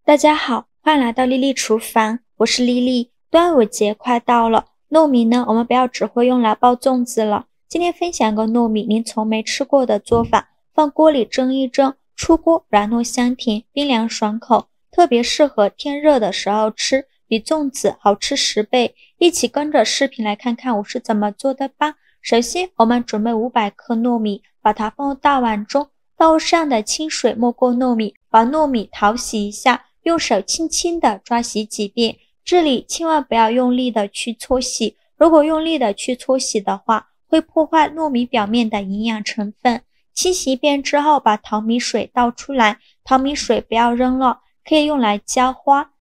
大家好，欢迎来到丽丽厨房，我是丽丽。端午节快到了，糯米呢，我们不要只会用来包粽子了。今天分享个糯米您从没吃过的做法，放锅里蒸一蒸，出锅软糯香甜，冰凉爽口，特别适合天热的时候吃，比粽子好吃10倍。一起跟着视频来看看我是怎么做的吧。首先，我们准备500克糯米，把它放入大碗中，倒上的清水没过糯米，把糯米淘洗一下。用手轻轻地抓洗几遍，这里千万不要用力的去搓洗，如果用力的去搓洗的话，会破坏糯米表面的营养成分。清洗一遍之后，把淘米水倒出来，淘米水不要扔了，可以用来浇花。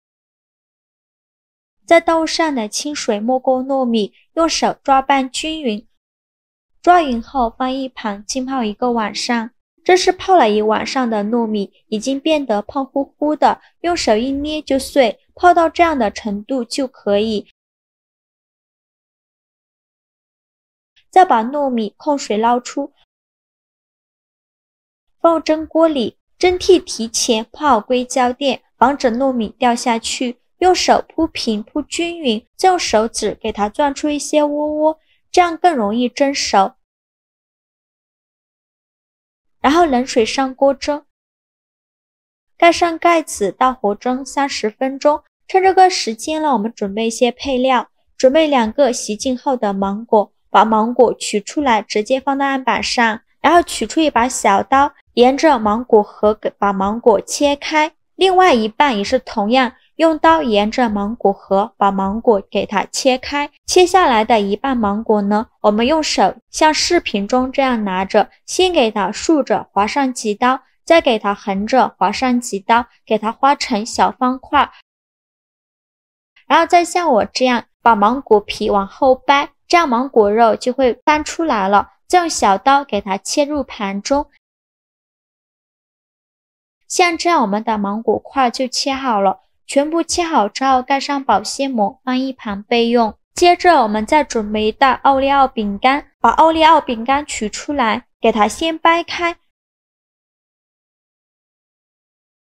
在倒上的清水没过糯米，用手抓拌均匀，抓匀后放一旁浸泡1个晚上。这是泡了1晚上的糯米，已经变得胖乎乎的，用手一捏就碎，泡到这样的程度就可以。再把糯米控水捞出，放入蒸锅里，蒸屉提前铺好硅胶垫，防止糯米掉下去，用手铺平铺均匀，再用手指给它攥出一些窝窝，这样更容易蒸熟。然后冷水上锅蒸，盖上盖子，大火蒸30分钟。趁这个时间呢，我们准备一些配料。准备2个洗净后的芒果，把芒果取出来，直接放到案板上，然后取出一把小刀，沿着芒果核把芒果切开。另外一半也是同样，用刀沿着芒果核把芒果给它切开。切下来的一半芒果呢，我们用手像视频中这样拿着，先给它竖着划上几刀，再给它横着划上几刀，给它划成小方块。然后再像我这样把芒果皮往后掰，这样芒果肉就会翻出来了。再用小刀给它切入盘中。像这样我们的芒果块就切好了。全部切好之后，盖上保鲜膜，放一旁备用。接着我们再准备一袋奥利奥饼干，把奥利奥饼干取出来，给它先掰开，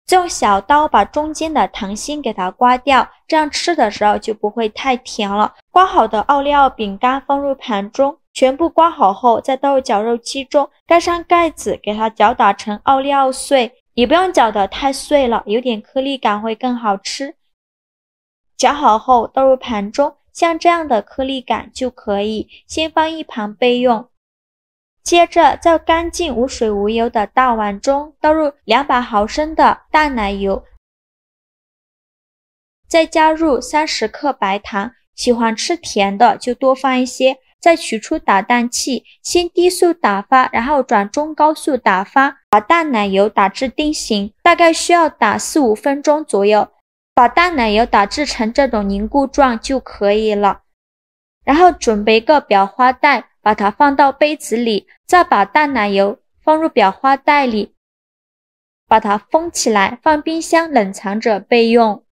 再用小刀把中间的糖心给它刮掉，这样吃的时候就不会太甜了。刮好的奥利奥饼干放入盘中，全部刮好后再倒入绞肉机中，盖上盖子，给它搅打成奥利奥碎。也不用搅得太碎了，有点颗粒感会更好吃。搅好后倒入盘中，像这样的颗粒感就可以，先放一旁备用。接着在干净无水无油的大碗中倒入200毫升的淡奶油，再加入30克白糖，喜欢吃甜的就多放一些。再取出打蛋器，先低速打发，然后转中高速打发，把淡奶油打至定型，大概需要打4-5分钟左右，把淡奶油打制成这种凝固状就可以了。然后准备一个裱花袋，把它放到杯子里，再把淡奶油放入裱花袋里，把它封起来，放冰箱冷藏着备用。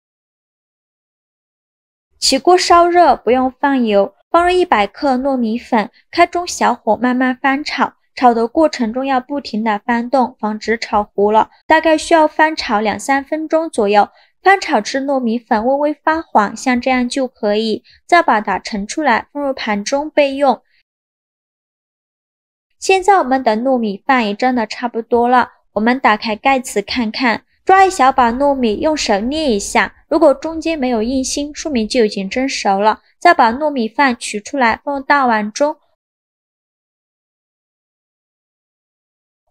起锅烧热，不用放油，放入100克糯米粉，开中小火慢慢翻炒，炒的过程中要不停的翻动，防止炒糊了，大概需要翻炒2-3分钟左右。翻炒至糯米粉微微发黄，像这样就可以，再把它盛出来，放入盘中备用。现在我们的糯米饭也蒸的差不多了，我们打开盖子看看，抓一小把糯米，用手捏一下，如果中间没有硬芯，说明就已经蒸熟了。再把糯米饭取出来，放入大碗中，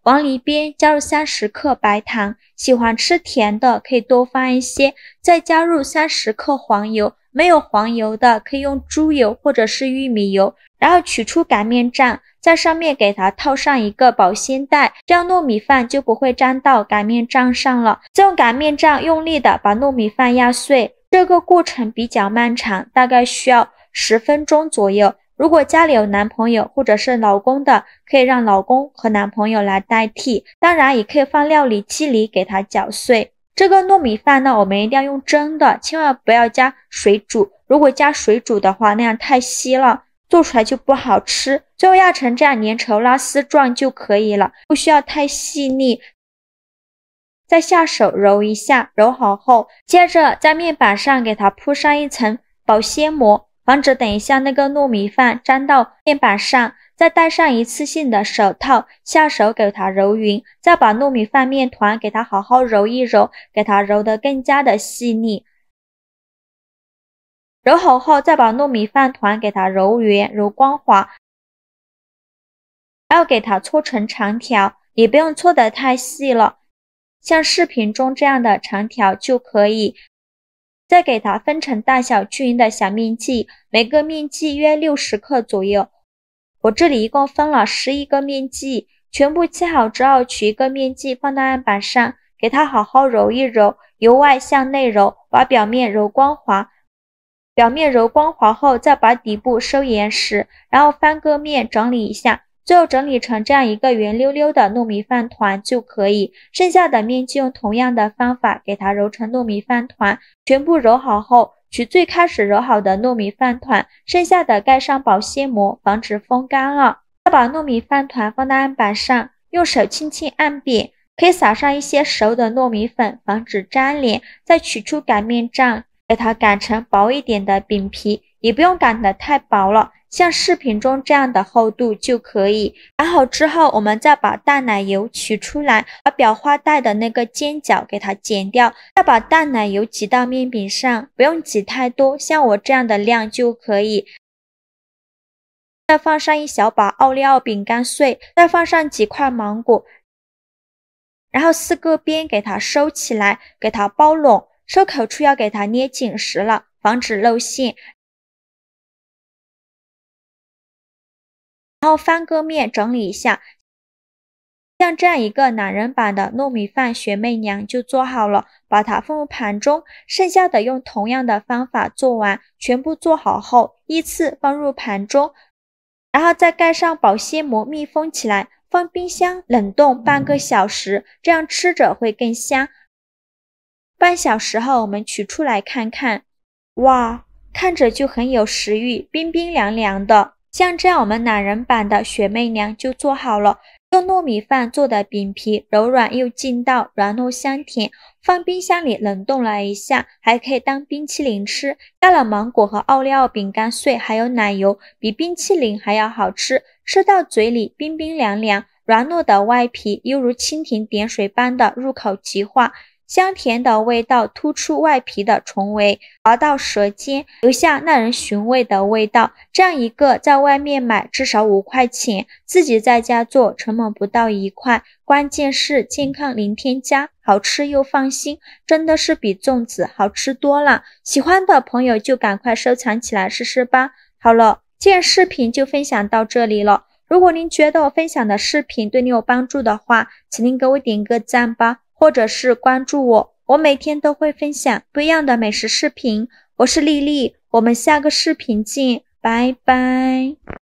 往里边加入30克白糖，喜欢吃甜的可以多放一些，再加入30克黄油，没有黄油的可以用猪油或者是玉米油。然后取出擀面杖，在上面给它套上一个保鲜袋，这样糯米饭就不会粘到擀面杖上了。再用擀面杖用力的把糯米饭压碎，这个过程比较漫长，大概需要10分钟左右。如果家里有男朋友或者是老公的，可以让老公和男朋友来代替，当然也可以放料理机里给它搅碎。这个糯米饭呢，我们一定要用蒸的，千万不要加水煮，如果加水煮的话，那样太稀了，做出来就不好吃。最后压成这样粘稠拉丝状就可以了，不需要太细腻。再下手揉一下，揉好后，接着在面板上给它铺上一层保鲜膜，防止等一下那个糯米饭粘到面板上。再戴上一次性的手套，下手给它揉匀，再把糯米饭面团给它好好揉一揉，给它揉得更加的细腻。揉好后，再把糯米饭团给它揉圆、揉光滑，要给它搓成长条，也不用搓得太细了，像视频中这样的长条就可以。再给它分成大小均匀的小面剂，每个面剂约60克左右。我这里一共分了11个面剂，全部切好之后，取一个面剂放到案板上，给它好好揉一揉，由外向内揉，把表面揉光滑。表面揉光滑后，再把底部收严实，然后翻个面整理一下，最后整理成这样一个圆溜溜的糯米饭团就可以。剩下的面剂用同样的方法给它揉成糯米饭团，全部揉好后，取最开始揉好的糯米饭团，剩下的盖上保鲜膜，防止风干了。再把糯米饭团放到案板上，用手轻轻按扁，可以撒上一些熟的糯米粉，防止粘连。再取出擀面杖，给它擀成薄一点的饼皮，也不用擀得太薄了，像视频中这样的厚度就可以。擀好之后，我们再把淡奶油取出来，把裱花带的那个尖角给它剪掉，再把淡奶油挤到面饼上，不用挤太多，像我这样的量就可以。再放上一小把奥利奥饼干碎，再放上几块芒果，然后4个边给它收起来，给它包拢，收口处要给它捏紧实了，防止露馅。然后翻个面整理一下，像这样一个懒人版的糯米饭雪媚娘就做好了，把它放入盘中，剩下的用同样的方法做完，全部做好后依次放入盘中，然后再盖上保鲜膜密封起来，放冰箱冷冻半个小时，这样吃着会更香。半小时后我们取出来看看，哇，看着就很有食欲，冰冰凉凉的。像这样我们懒人版的雪媚娘就做好了，用糯米饭做的饼皮柔软又劲道，软糯香甜，放冰箱里冷冻了一下，还可以当冰淇淋吃，加了芒果和奥利奥饼干碎还有奶油，比冰淇淋还要好吃，吃到嘴里冰冰凉凉，软糯的外皮犹如蜻蜓点水般的入口即化，香甜的味道突出外皮的重围，滑到舌尖，留下耐人寻味的味道。这样一个在外面买至少5块钱，自己在家做成本不到1块，关键是健康零添加，好吃又放心，真的是比粽子好吃多了。喜欢的朋友就赶快收藏起来试试吧。好了，今天视频就分享到这里了。如果您觉得我分享的视频对你有帮助的话，请您给我点个赞吧。或者是关注我，我每天都会分享不一样的美食视频。我是丽丽，我们下个视频见，拜拜。